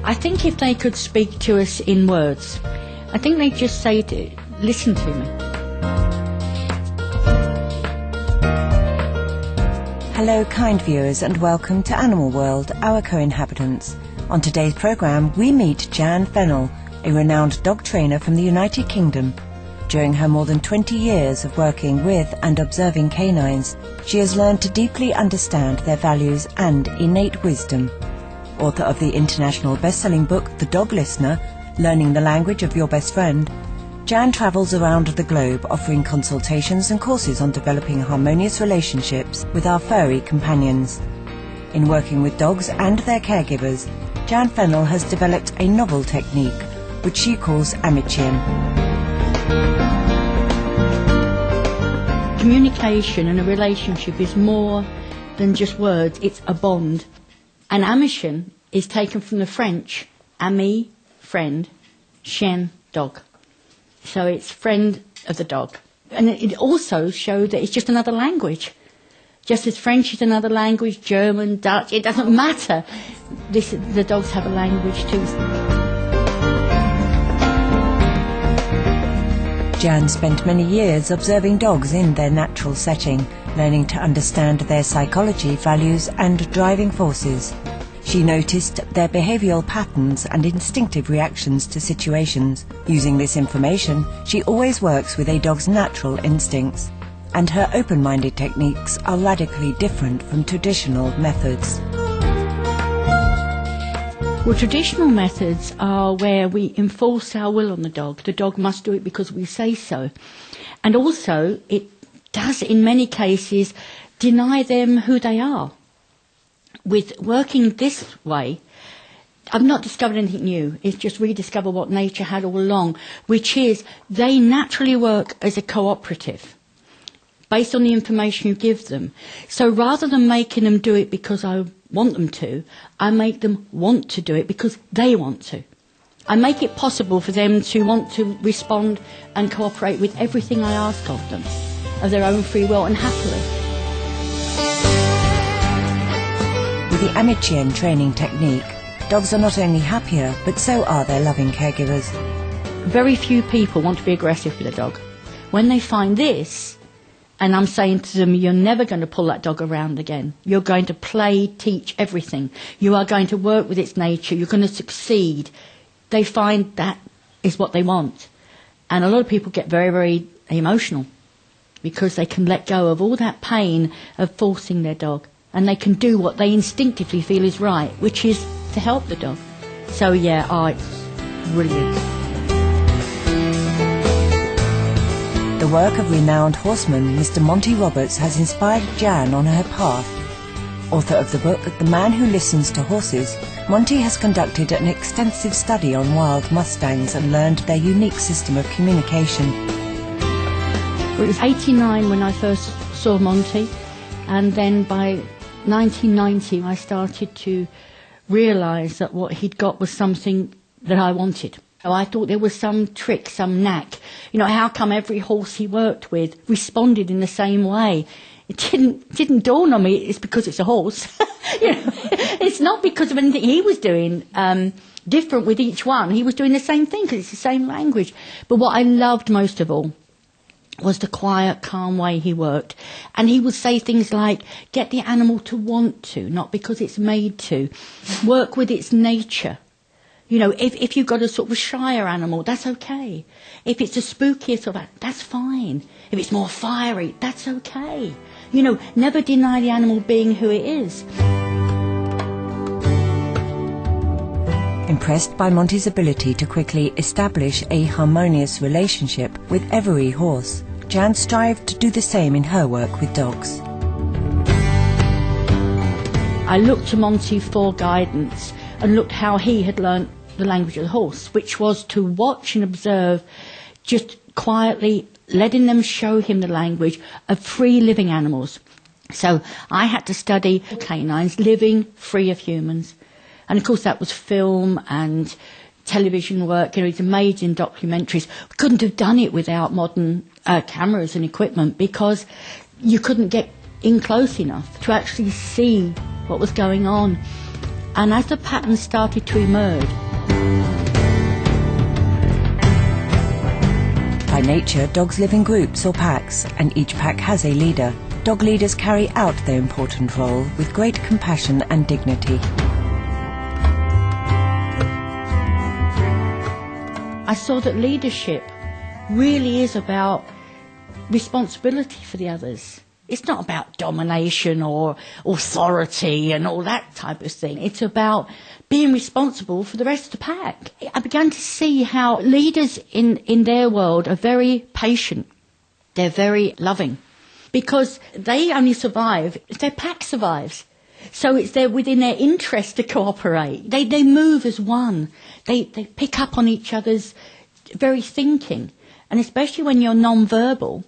I think if they could speak to us in words, I think they'd just say, listen to me. Hello, kind viewers, and welcome to Animal World, our co-inhabitants. On today's programme, we meet Jan Fennell, a renowned dog trainer from the United Kingdom. During her more than 20 years of working with and observing canines, she has learned to deeply understand their values and innate wisdom. Author of the international best-selling book The Dog Listener, Learning the Language of Your Best Friend, Jan travels around the globe offering consultations and courses on developing harmonious relationships with our furry companions. In working with dogs and their caregivers, Jan Fennell has developed a novel technique, which she calls Amichien. Communication and a relationship is more than just words, it's a bond. And Amichien is taken from the French, ami, friend, chien, dog. So it's friend of the dog. And it also showed that it's just another language. Just as French is another language, German, Dutch, it doesn't matter. The dogs have a language too. Jan spent many years observing dogs in their natural setting, learning to understand their psychology, values and driving forces. She noticed their behavioural patterns and instinctive reactions to situations. Using this information, she always works with a dog's natural instincts, and her open-minded techniques are radically different from traditional methods. Well, traditional methods are where we enforce our will on the dog. The dog must do it because we say so. And also, it does, in many cases, deny them who they are. With working this way, I've not discovered anything new. It's just rediscovered what nature had all along, which is they naturally work as a cooperative, based on the information you give them. So rather than making them do it because I want them to, I make them want to do it because they want to. I make it possible for them to want to respond and cooperate with everything I ask of them, of their own free will and happily. With the Amichien training technique, dogs are not only happier, but so are their loving caregivers. Very few people want to be aggressive with a dog. When they find this, and I'm saying to them, you're never going to pull that dog around again. You're going to play, teach everything. You are going to work with its nature. You're going to succeed. They find that is what they want. And a lot of people get very, very emotional because they can let go of all that pain of forcing their dog. And they can do what they instinctively feel is right, which is to help the dog. So yeah, it's brilliant. The work of renowned horseman Mr. Monty Roberts has inspired Jan on her path. Author of the book The Man Who Listens to Horses, Monty has conducted an extensive study on wild mustangs and learned their unique system of communication. It was 1989 when I first saw Monty, and then by 1990 I started to realise that what he'd got was something that I wanted. So I thought there was some trick, some knack. You know, how come every horse he worked with responded in the same way? It didn't dawn on me it's because it's a horse. You know, it's not because of anything he was doing different with each one. He was doing the same thing because it's the same language. But what I loved most of all was the quiet, calm way he worked. And he would say things like, get the animal to want to, not because it's made to. Work with its nature. You know, if you've got a sort of shyer animal, that's okay. If it's a spookier sort of, that's fine. If it's more fiery, that's okay. You know, never deny the animal being who it is. Impressed by Monty's ability to quickly establish a harmonious relationship with every horse, Jan strived to do the same in her work with dogs. I looked to Monty for guidance and looked how he had learnt the language of the horse, which was to watch and observe, just quietly letting them show him the language of free living animals. So I had to study canines living free of humans. And of course that was film and television work. You know, he's made in documentaries. We couldn't have done it without modern cameras and equipment because you couldn't get in close enough to actually see what was going on. And as the patterns started to emerge, by nature, dogs live in groups or packs, and each pack has a leader. Dog leaders carry out their important role with great compassion and dignity. I saw that leadership really is about responsibility for the others. It's not about domination or authority and all that type of thing. It's about being responsible for the rest of the pack. I began to see how leaders in their world are very patient. They're very loving. Because they only survive if their pack survives. So it's within their interest to cooperate. They move as one. They pick up on each other's very thinking. And especially when you're non-verbal,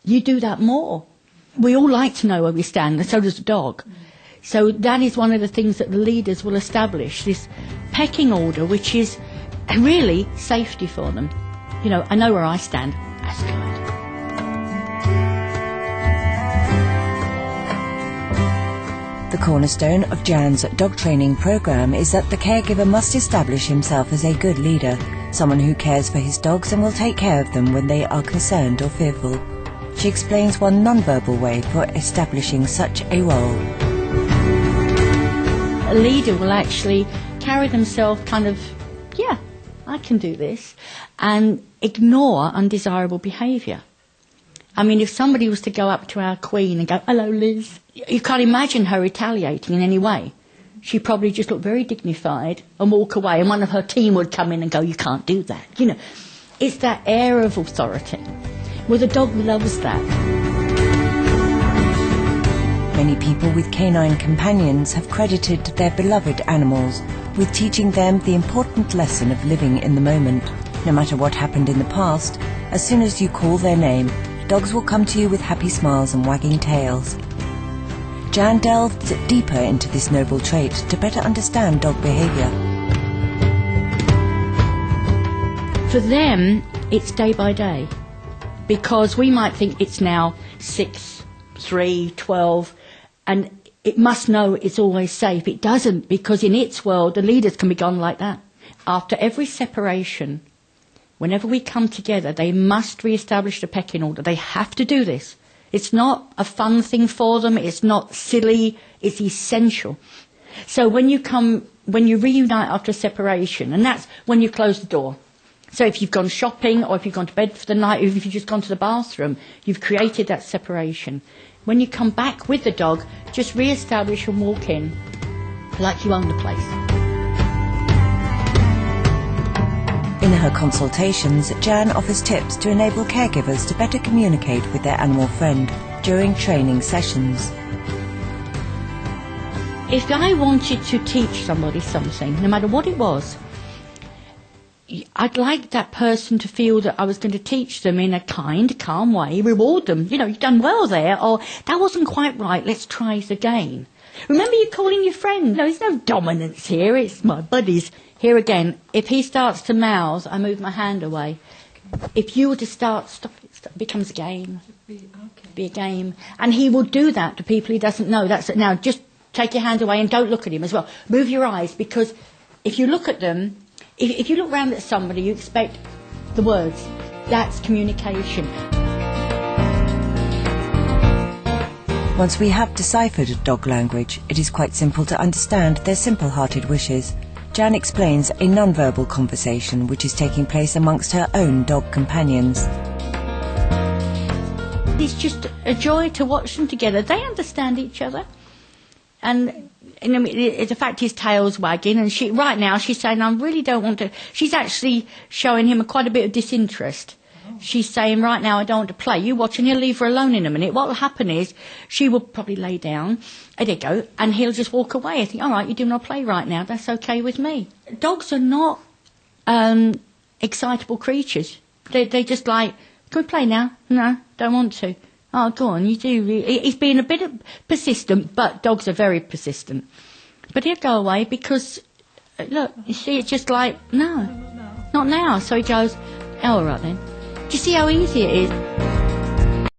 you do that more. We all like to know where we stand, and so does the dog. So that is one of the things that the leaders will establish, this pecking order, which is really safety for them. You know, I know where I stand. That's good. The cornerstone of Jan's dog training program is that the caregiver must establish himself as a good leader, someone who cares for his dogs and will take care of them when they are concerned or fearful. She explains one non-verbal way for establishing such a role. A leader will actually carry themselves kind of, yeah, I can do this, and ignore undesirable behaviour. I mean, if somebody was to go up to our Queen and go, "Hello, Liz," you can't imagine her retaliating in any way. She'd probably just look very dignified and walk away, and one of her team would come in and go, "You can't do that." You know, it's that air of authority. Well, the dog loves that. Many people with canine companions have credited their beloved animals with teaching them the important lesson of living in the moment. No matter what happened in the past, as soon as you call their name, dogs will come to you with happy smiles and wagging tails. Jan delved deeper into this noble trait to better understand dog behaviour. For them, it's day by day. Because we might think it's now 6, 3, 12, and it must know it's always safe. It doesn't, because in its world, the leaders can be gone like that. After every separation, whenever we come together, they must re-establish the pecking order. They have to do this. It's not a fun thing for them. It's not silly. It's essential. So when you reunite after a separation, and that's when you close the door. So if you've gone shopping, or if you've gone to bed for the night, or if you've just gone to the bathroom, you've created that separation. When you come back with the dog, just re-establish and walk in like you own the place. In her consultations, Jan offers tips to enable caregivers to better communicate with their animal friend during training sessions. If I wanted to teach somebody something, no matter what it was, I'd like that person to feel that I was going to teach them in a kind, calm way, reward them. You know, you've done well there, or that wasn't quite right, let's try it again. Remember, you're calling your friend. No, there's no dominance here, it's my buddies. Here again, if he starts to mouth, I move my hand away. If you were to stop it, it becomes a game. Be a game. And he will do that to people he doesn't know. That's it. Now, just take your hand away and don't look at him as well. Move your eyes, because if you look at them, if you look round at somebody, you expect the words. That's communication. Once we have deciphered dog language, it is quite simple to understand their simple-hearted wishes. Jan explains a non-verbal conversation which is taking place amongst her own dog companions. It's just a joy to watch them together. They understand each other. And the fact his tail's wagging, and right now she's saying, I really don't want to. She's actually showing him quite a bit of disinterest. She's saying, right now I don't want to play. You watch and you'll leave her alone in a minute. What will happen is she will probably lay down, there you go, and he'll just walk away. I think, all right, you do not play right now. That's okay with me. Dogs are not excitable creatures. They just like, can we play now? No, don't want to. Oh, go on, you do. He's being a bit persistent, but dogs are very persistent. But he'll go away because, look, you see, it's just like, no, not now. So he goes, oh, all right then. Do you see how easy it is?